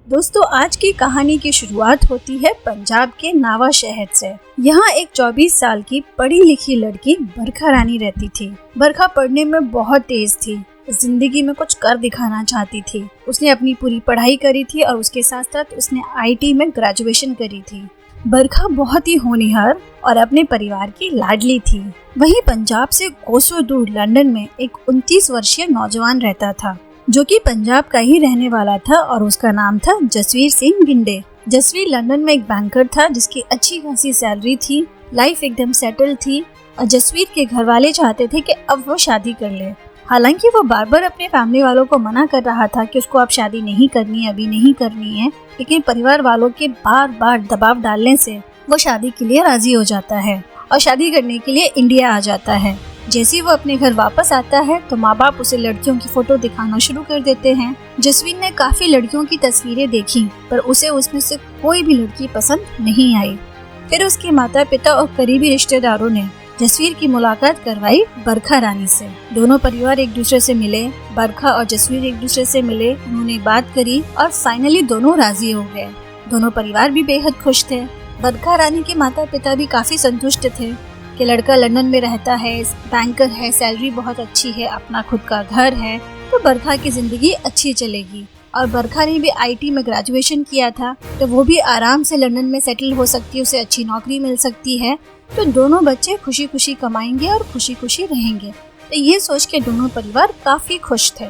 दोस्तों, आज की कहानी की शुरुआत होती है पंजाब के नावा शहर से। यहाँ एक 24 साल की पढ़ी लिखी लड़की बरखा रानी रहती थी। बरखा पढ़ने में बहुत तेज थी, जिंदगी में कुछ कर दिखाना चाहती थी। उसने अपनी पूरी पढ़ाई करी थी और उसके साथ साथ उसने आईटी में ग्रेजुएशन करी थी। बरखा बहुत ही होनहार और अपने परिवार की लाडली थी। वहीं पंजाब से कोसों दूर लंदन में एक 29 वर्षीय नौजवान रहता था, जो कि पंजाब का ही रहने वाला था और उसका नाम था जसवीर सिंह गिंडे। जसवीर लंदन में एक बैंकर था, जिसकी अच्छी खासी सैलरी थी, लाइफ एकदम सेटल थी और जसवीर के घर वाले चाहते थे कि अब वो शादी कर ले। हालांकि वो बार बार अपने फैमिली वालों को मना कर रहा था कि उसको अब शादी नहीं करनी है, अभी नहीं करनी है, लेकिन परिवार वालों के बार बार दबाव डालने से वो शादी के लिए राजी हो जाता है और शादी करने के लिए इंडिया आ जाता है। जैसे ही वो अपने घर वापस आता है तो माँ बाप उसे लड़कियों की फोटो दिखाना शुरू कर देते हैं। जसवीर ने काफी लड़कियों की तस्वीरें देखी, पर उसे उसमें से कोई भी लड़की पसंद नहीं आई। फिर उसके माता पिता और करीबी रिश्तेदारों ने जसवीर की मुलाकात करवाई बरखा रानी से। दोनों परिवार एक दूसरे से मिले, बरखा और जसवीर एक दूसरे से मिले, उन्होंने बात करी और फाइनली दोनों राजी हो गए। दोनों परिवार भी बेहद खुश थे। बरखा रानी के माता पिता भी काफी संतुष्ट थे कि लड़का लंदन में रहता है, बैंकर है, सैलरी बहुत अच्छी है, अपना खुद का घर है, तो बरखा की जिंदगी अच्छी चलेगी। और बरखा ने भी आईटी में ग्रेजुएशन किया था, तो वो भी आराम से लंदन में सेटल हो सकती है, उसे अच्छी नौकरी मिल सकती है। तो दोनों बच्चे खुशी खुशी कमाएंगे और खुशी खुशी रहेंगे। तो ये सोच के दोनों परिवार काफी खुश थे।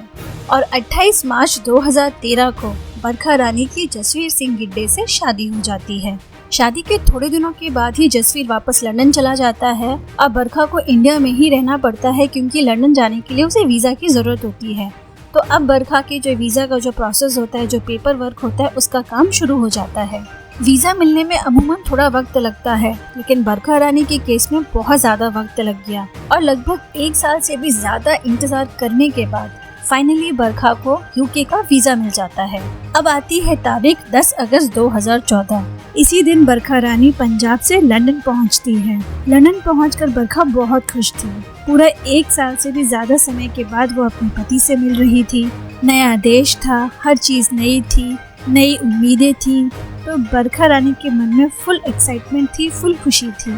और 28 मार्च 2013 को बरखा रानी की जसवीर सिंह गिड्डे से शादी हो जाती है। शादी के थोड़े दिनों के बाद ही जसवीर वापस लंदन चला जाता है। अब बरखा को इंडिया में ही रहना पड़ता है, क्योंकि लंदन जाने के लिए उसे वीजा की जरूरत होती है। तो अब बरखा के जो वीजा का जो प्रोसेस होता है, जो पेपर वर्क होता है, उसका काम शुरू हो जाता है। वीजा मिलने में अमूमन थोड़ा वक्त लगता है, लेकिन बरखा रानी के केस में बहुत ज्यादा वक्त लग गया और लगभग 1 साल से भी ज्यादा इंतजार करने के बाद फाइनली बरखा को यूके का वीजा मिल जाता है। अब आती है तारीख 10 अगस्त 2014। इसी दिन बरखा रानी पंजाब से लंदन पहुंचती है। लंदन पहुंचकर बरखा बहुत खुश थी। पूरा 1 साल से भी ज्यादा समय के बाद वो अपने पति से मिल रही थी। नया देश था, हर चीज नई थी, नई उम्मीदें थी। तो बरखा रानी के मन में फुल एक्साइटमेंट थी, फुल खुशी थी।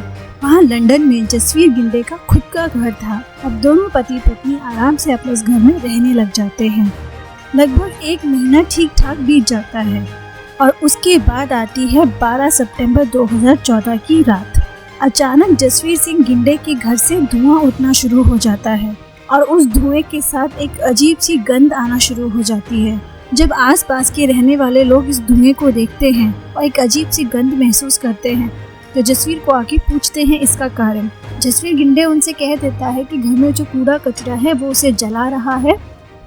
वहाँ लंदन में जसवीर गिंडे का खुद का घर था। अब दोनों पति पत्नी आराम से अपने उस घर में रहने लग जाते हैं। लगभग 1 महीना ठीक ठाक बीत जाता है और उसके बाद आती है 12 सितंबर 2014 की रात। अचानक जसवीर सिंह गिंडे के घर से धुआं उठना शुरू हो जाता है और उस धुएं के साथ एक अजीब सी गंध आना शुरू हो जाती है। जब आसपास के रहने वाले लोग इस धुएं को देखते हैं और एक अजीब सी गंध महसूस करते हैं, तो जसवीर को आके पूछते हैं इसका कारण। जसवीर गिंडे उनसे कह देता है कि घर में जो कूड़ा कचरा है वो उसे जला रहा है,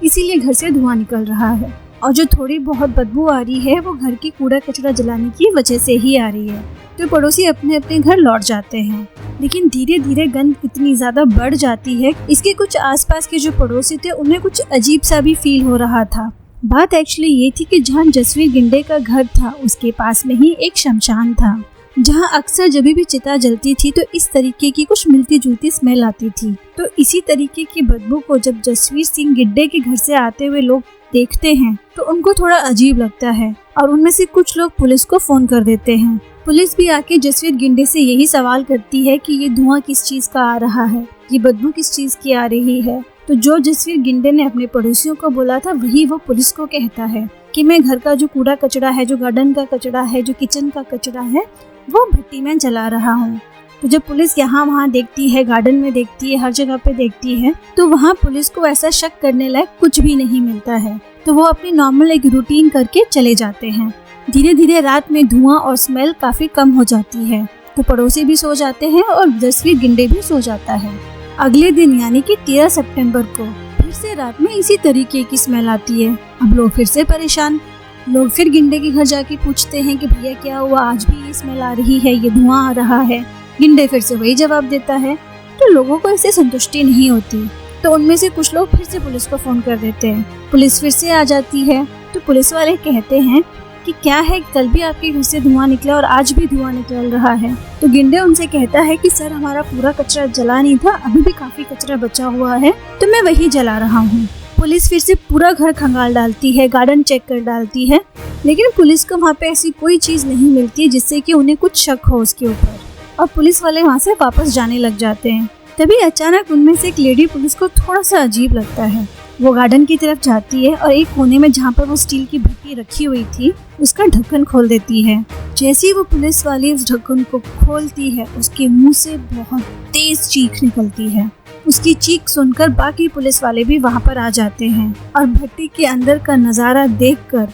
इसीलिए घर से धुआं निकल रहा है, और जो थोड़ी बहुत बदबू आ रही है वो घर की कूड़ा कचरा जलाने की वजह से ही आ रही है। तो पड़ोसी अपने अपने घर लौट जाते हैं, लेकिन धीरे धीरे गंध इतनी ज्यादा बढ़ जाती है, इसके कुछ आसपास के जो पड़ोसी थे उन्हें कुछ अजीब सा भी फील हो रहा था। बात एक्चुअली ये थी कि जहाँ जसवीर गिंडे का घर था उसके पास में ही एक शमशान था, जहाँ अक्सर जब भी चिता जलती थी तो इस तरीके की कुछ मिलती जुलती स्मेल आती थी। तो इसी तरीके की बदबू को जब जसवीर सिंह गिड्डे के घर से आते हुए लोग देखते हैं तो उनको थोड़ा अजीब लगता है और उनमें से कुछ लोग पुलिस को फोन कर देते हैं। पुलिस भी आके जसवीर गिंडे से यही सवाल करती है कि ये धुआं किस चीज का आ रहा है, ये बदबू किस चीज की आ रही है। तो जो जसवीर गिंडे ने अपने पड़ोसियों को बोला था वही वो पुलिस को कहता है कि मैं घर का जो कूड़ा कचरा है, जो गार्डन का कचरा है, जो किचन का कचरा है, वो भट्टी में जला रहा हूँ। तो जब पुलिस यहाँ वहाँ देखती है, गार्डन में देखती है, हर जगह पे देखती है, तो वहाँ पुलिस को ऐसा शक करने लायक कुछ भी नहीं मिलता है। तो वो अपनी नॉर्मल एक रूटीन करके चले जाते हैं। धीरे धीरे रात में धुआं और स्मेल काफी कम हो जाती है। तो पड़ोसी भी सो जाते हैं और जसवीर गिंडे भी सो जाता है। अगले दिन यानी कि 13 सितंबर को फिर से रात में इसी तरीके की स्मेल आती है। अब लोग फिर से परेशान, लोग फिर गिंडे के घर जाके पूछते हैं कि भैया क्या हुआ, आज भी ये स्मेल आ रही है, ये धुआं आ रहा है। गिंडे फिर से वही जवाब देता है। तो लोगों को इससे संतुष्टि नहीं होती, तो उनमें से कुछ लोग फिर से पुलिस को फोन कर देते हैं। पुलिस फिर से आ जाती है। तो पुलिस वाले कहते हैं कि क्या है, कल भी आपके घर से धुआं निकला और आज भी धुआं निकल रहा है। तो गिंडे उनसे कहता है कि सर हमारा पूरा कचरा जला नहीं था, अभी भी काफी कचरा बचा हुआ है, तो मैं वही जला रहा हूँ। पुलिस फिर से पूरा घर खंगाल डालती है, गार्डन चेक कर डालती है, लेकिन पुलिस को वहाँ पे ऐसी कोई चीज़ नहीं मिलती जिससे कि उन्हें कुछ शक हो उसके ऊपर, और पुलिस वाले वहाँ से वापस जाने लग जाते हैं। तभी अचानक उनमें से एक लेडी पुलिस को थोड़ा सा अजीब लगता है। वो गार्डन की तरफ जाती है और एक कोने में जहाँ पर वो स्टील की भट्टी रखी हुई थी उसका ढक्कन खोल देती है। जैसे ही वो पुलिस वाली उस ढक्कन को खोलती है उसके मुंह से बहुत तेज चीख निकलती है। उसकी चीख सुनकर बाकी पुलिस वाले भी वहाँ पर आ जाते हैं और भट्टी के अंदर का नज़ारा देखकर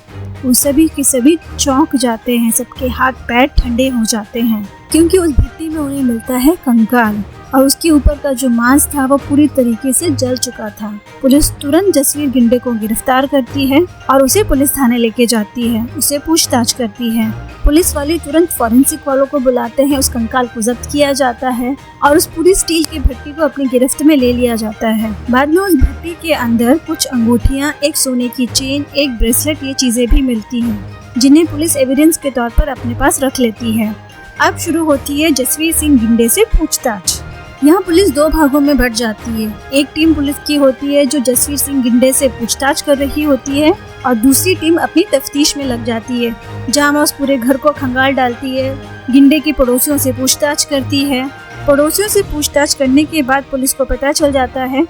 वो सभी के सभी चौंक जाते हैं। सबके हाथ पैर ठंडे हो जाते हैं क्योंकि उस भट्टी में उन्हें मिलता है कंकाल और उसके ऊपर का जो मांस था वो पूरी तरीके से जल चुका था। पुलिस तुरंत जसवीर गिंडे को गिरफ्तार करती है और उसे पुलिस थाने लेके जाती है, उसे पूछताछ करती है। पुलिस वाले तुरंत फॉरेंसिक वालों को बुलाते हैं, उस कंकाल को जब्त किया जाता है और उस पूरी स्टील की भट्टी को अपनी गिरफ्त में ले लिया जाता है। बाद में उस भट्टी के अंदर कुछ अंगूठियाँ, एक सोने की चेन, एक ब्रेसलेट, ये चीजें भी मिलती हैं जिन्हें पुलिस एविडेंस के तौर पर अपने पास रख लेती है। अब शुरू होती है जसवीर सिंह गिंडे से पूछताछ। यहाँ पुलिस दो भागों में बट जाती है। एक टीम पुलिस की होती है जो जसवीर सिंह गिंडे से पूछताछ कर रही होती है और दूसरी टीम अपनी तफ्तीश में लग जाती है, जहाँ वह उस पूरे घर को खंगाल डालती है, गिंडे के पड़ोसियों से पूछताछ करती है। पड़ोसियों से पूछताछ करने के बाद पुलिस को पता चल जाता है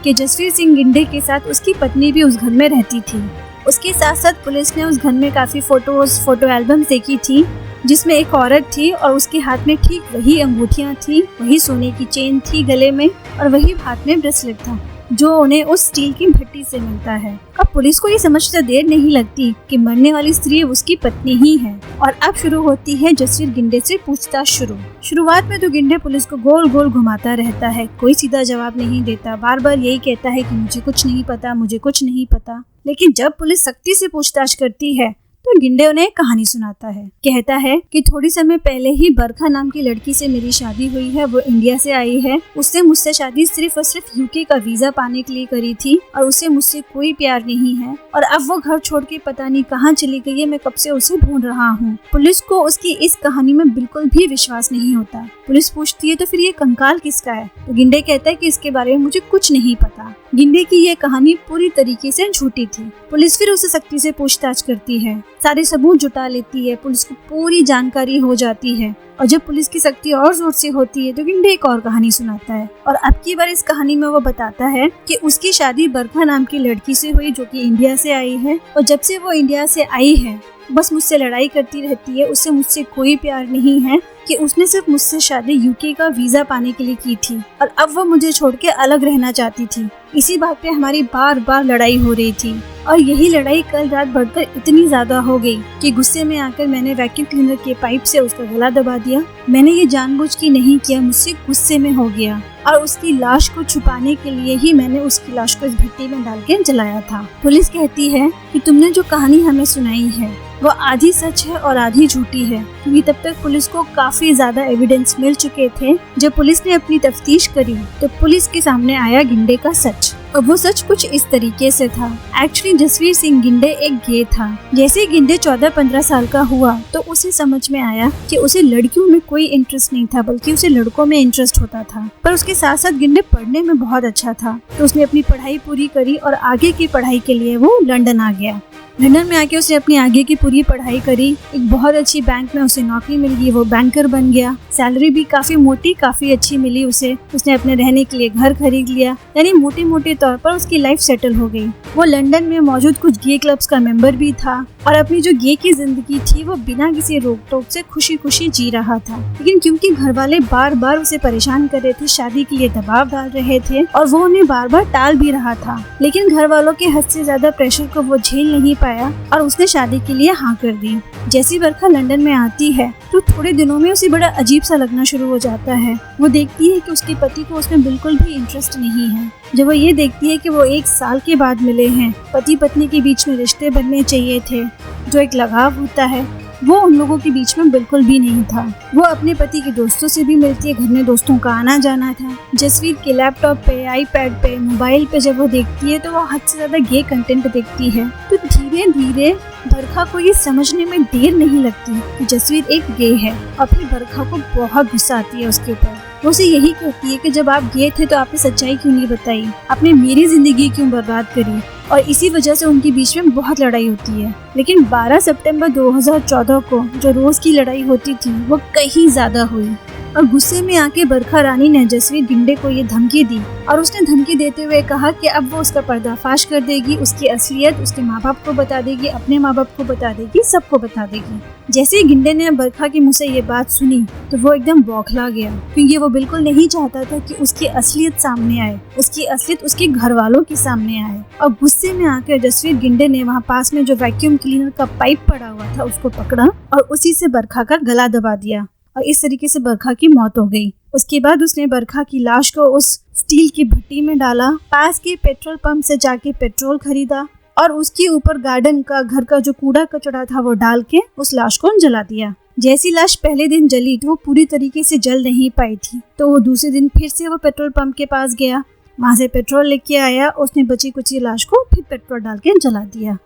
कि जसवीर सिंह गिंडे के साथ उसकी पत्नी भी उस घर में रहती थी। उसके साथ साथ पुलिस ने उस घर में काफ़ी फोटो एल्बम देखी थी जिसमें एक औरत थी और उसके हाथ में ठीक वही अंगूठियां थी, वही सोने की चेन थी गले में और वही हाथ में ब्रेसलेट था जो उन्हें उस स्टील की भट्टी से मिलता है। अब पुलिस को ये समझते देर नहीं लगती कि मरने वाली स्त्री उसकी पत्नी ही है और अब शुरू होती है जसवीर गिंडे से पूछताछ शुरुआत में तो गिंडे पुलिस को गोल गोल घुमाता रहता है, कोई सीधा जवाब नहीं देता, बार बार यही कहता है कि मुझे कुछ नहीं पता, मुझे कुछ नहीं पता। लेकिन जब पुलिस सख्ती से पूछताछ करती है तो गिंडे उन्हें एक कहानी सुनाता है। कहता है कि थोड़ी समय पहले ही बरखा नाम की लड़की से मेरी शादी हुई है, वो इंडिया से आई है। उसने मुझसे शादी सिर्फ और सिर्फ यूके का वीजा पाने के लिए करी थी और उसे मुझसे कोई प्यार नहीं है और अब वो घर छोड़ के पता नहीं कहाँ चली गई है, मैं कब से उसे ढूंढ रहा हूँ। पुलिस को उसकी इस कहानी में बिल्कुल भी विश्वास नहीं होता। पुलिस पूछती है तो फिर ये कंकाल किसका है? तो गिंडे कहता है कि इसके बारे में मुझे कुछ नहीं पता। गिंडे की ये कहानी पूरी तरीके से झूठी थी। पुलिस फिर उसे सख्ती से पूछताछ करती है, सारे सबूत जुटा लेती है, पुलिस को पूरी जानकारी हो जाती है और जब पुलिस की सख्ती और जोर से होती है तो गिंडे एक और कहानी सुनाता है और अब की बार इस कहानी में वो बताता है कि उसकी शादी बरखा नाम की लड़की से हुई जो कि इंडिया से आई है और जब से वो इंडिया से आई है बस मुझसे लड़ाई करती रहती है, उसे मुझसे कोई प्यार नहीं है, कि उसने सिर्फ मुझसे शादी यूके का वीजा पाने के लिए की थी और अब वो मुझे छोड़ के अलग रहना चाहती थी। इसी बात पे हमारी बार बार लड़ाई हो रही थी और यही लड़ाई कल रात बढ़कर इतनी ज्यादा हो गई कि गुस्से में आकर मैंने वैक्यूम क्लीनर के पाइप से उसका गला दबा दिया। मैंने ये जानबूझ के नहीं किया, मुझसे गुस्से में हो गया और उसकी लाश को छुपाने के लिए ही मैंने उसकी लाश को इस भट्टी में डाल के जलाया था। पुलिस कहती है कि तुमने जो कहानी हमें सुनाई है वो आधी सच है और आधी झूठी है, क्योंकि तब तक पुलिस को काफी ज्यादा एविडेंस मिल चुके थे। जब पुलिस ने अपनी तफ्तीश करी तो पुलिस के सामने आया गिंडे का सच और वो सच कुछ इस तरीके से था। एक्चुअली जसवीर सिंह गिंडे एक गे था। जैसे गिंडे 14-15 साल का हुआ तो उसे समझ में आया कि उसे लड़कियों में कोई इंटरेस्ट नहीं था बल्कि उसे लड़कों में इंटरेस्ट होता था। पर उसके साथ साथ गिंडे पढ़ने में बहुत अच्छा था तो उसने अपनी पढ़ाई पूरी करी और आगे की पढ़ाई के लिए वो लंदन आ गया। लंदन में आके उसने अपनी आगे की पूरी पढ़ाई करी, एक बहुत अच्छी बैंक में उसे नौकरी मिल गई, वो बैंकर बन गया। सैलरी भी काफी मोटी काफी अच्छी मिली उसे। उसने अपने रहने के लिए घर खरीद लिया, यानी मोटे मोटे तौर पर उसकी लाइफ सेटल हो गई। वो लंदन में मौजूद कुछ गे क्लब्स का मेंबर भी था और अपनी जो गे की जिंदगी थी वो बिना किसी रोक टोक से खुशी खुशी जी रहा था। लेकिन क्योंकि घर वाले बार बार उसे परेशान कर रहे थे, शादी के लिए दबाव डाल रहे थे और वो उन्हें बार बार टाल भी रहा था, लेकिन घर वालों के हद से ज्यादा प्रेशर को वो झेल नहीं पाया और उसने शादी के लिए हाँ कर दी। जैसी बरखा लंदन में आती है तो थोड़े दिनों में उसे बड़ा अजीब सा लगना शुरू हो जाता है। वो देखती है कि उसके पति को उसमें बिल्कुल भी इंटरेस्ट नहीं है। जब वो ये देखती है कि वो 1 साल के बाद मिले हैं, पति पत्नी के बीच में रिश्ते बनने चाहिए थे, जो एक लगाव होता है वो उन लोगों के बीच में बिल्कुल भी नहीं था। वो अपने पति के दोस्तों से भी मिलती है, घर में दोस्तों का आना जाना था। जसवीर के लैपटॉप पे, आईपैड पे, मोबाइल पे जब वो देखती है तो वो हद से ज्यादा गे कंटेंट देखती है। तो धीरे धीरे बरखा को ये समझने में देर नहीं लगती कि जसवीर एक गे है और फिर बरखा को बहुत गुस्सा आती है उसके ऊपर। वो उसे यही कहती है कि जब आप गए थे तो आपने सच्चाई क्यों नहीं बताई, आपने मेरी जिंदगी क्यों बर्बाद करी। और इसी वजह से उनके बीच में बहुत लड़ाई होती है। लेकिन 12 सितंबर 2014 को जो रोज की लड़ाई होती थी वो कहीं ज्यादा हुई और गुस्से में आके बरखा रानी ने जसवीर गिंडे को ये धमकी दी और उसने धमकी देते हुए कहा कि अब वो उसका पर्दाफाश कर देगी, उसकी असलियत उसके माँ बाप को बता देगी, अपने माँ बाप को बता देगी, सबको बता देगी। जैसे ही गिंडे ने बरखा के मुँह से ये बात सुनी तो वो एकदम बौखला गया, क्योंकि वो बिल्कुल नहीं चाहता था कि उसकी असलियत सामने आए, उसकी असलियत उसके घर वालों के सामने आए। और गुस्से में आकर जसवीर गिंडे ने वहाँ पास में जो वैक्यूम क्लीनर का पाइप पड़ा हुआ था उसको पकड़ा और उसी से बरखा का गला दबा दिया और इस तरीके से बरखा की मौत हो गई। उसके बाद उसने बरखा की लाश को उस स्टील की भट्टी में डाला, पास के पेट्रोल पंप से जाके पेट्रोल खरीदा और उसके ऊपर गार्डन का घर का जो कूड़ा कचड़ा था वो डाल के उस लाश को जला दिया। जैसी लाश पहले दिन जली तो वो पूरी तरीके से जल नहीं पाई थी, तो वो दूसरे दिन फिर से वो पेट्रोल पंप के पास गया, वहाँ से पेट्रोल लेके आया, उसने बची कुची लाश को फिर पेट्रोल डाल के जला दिया।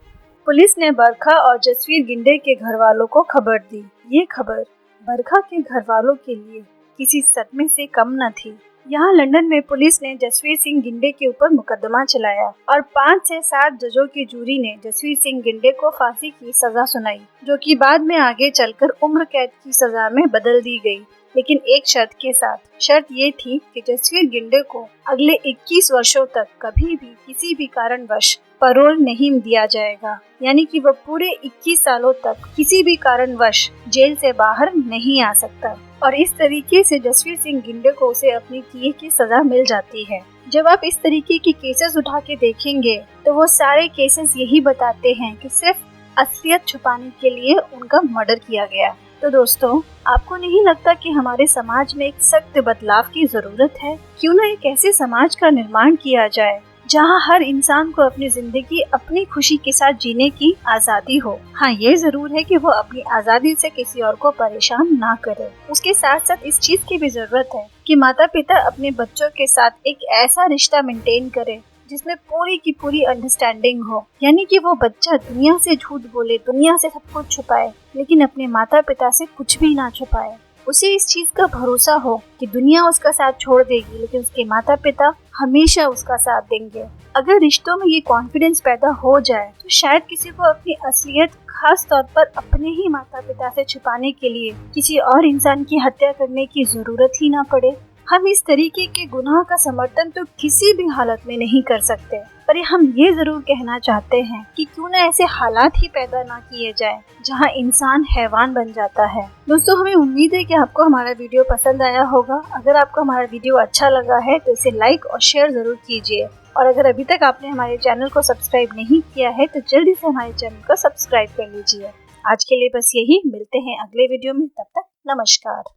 पुलिस ने बरखा और जसवीर गिंडे के घर वालों को खबर दी। ये खबर बरखा के घर वालों के लिए किसी सदमे से कम न थी। यहाँ लंदन में पुलिस ने जसवीर सिंह गिंडे के ऊपर मुकदमा चलाया और 5 से 7 जजों की जूरी ने जसवीर सिंह गिंडे को फांसी की सजा सुनाई, जो कि बाद में आगे चलकर उम्र कैद की सजा में बदल दी गई, लेकिन एक शर्त के साथ। शर्त ये थी कि जसवीर गिंडे को अगले 21 वर्षों तक कभी भी किसी भी कारणवश पैरोल नहीं दिया जाएगा, यानी कि वह पूरे 21 सालों तक किसी भी कारणवश जेल से बाहर नहीं आ सकता। और इस तरीके से जसवीर सिंह गिंडे को उसे अपनी किए की सजा मिल जाती है। जब आप इस तरीके की केसेस उठा के देखेंगे तो वो सारे केसेस यही बताते हैं कि सिर्फ असलियत छुपाने के लिए उनका मर्डर किया गया। तो दोस्तों, आपको नहीं लगता कि हमारे समाज में एक सख्त बदलाव की जरूरत है? क्यों न एक ऐसे समाज का निर्माण किया जाए जहां हर इंसान को अपनी जिंदगी अपनी खुशी के साथ जीने की आजादी हो। हाँ, ये जरूर है कि वो अपनी आजादी से किसी और को परेशान ना करे। उसके साथ साथ इस चीज की भी जरूरत है कि माता पिता अपने बच्चों के साथ एक ऐसा रिश्ता मेंटेन करे जिसमें पूरी की पूरी अंडरस्टैंडिंग हो, यानी कि वो बच्चा दुनिया से झूठ बोले, दुनिया से सब कुछ छुपाए, लेकिन अपने माता पिता से कुछ भी ना छुपाए। उसे इस चीज का भरोसा हो कि दुनिया उसका साथ छोड़ देगी, लेकिन उसके माता पिता हमेशा उसका साथ देंगे। अगर रिश्तों में ये कॉन्फिडेंस पैदा हो जाए तो शायद किसी को अपनी असलियत खास तौर पर अपने ही माता पिता से छुपाने के लिए किसी और इंसान की हत्या करने की जरूरत ही ना पड़े। हम इस तरीके के गुनाह का समर्थन तो किसी भी हालत में नहीं कर सकते, पर हम ये जरूर कहना चाहते हैं कि क्यों न ऐसे हालात ही पैदा ना किए जाए जहां इंसान हैवान बन जाता है। दोस्तों, हमें उम्मीद है कि आपको हमारा वीडियो पसंद आया होगा। अगर आपको हमारा वीडियो अच्छा लगा है तो इसे लाइक और शेयर जरूर कीजिए, और अगर अभी तक आपने हमारे चैनल को सब्सक्राइब नहीं किया है तो जल्दी से हमारे चैनल को सब्सक्राइब कर लीजिए। आज के लिए बस यही, मिलते हैं अगले वीडियो में, तब तक नमस्कार।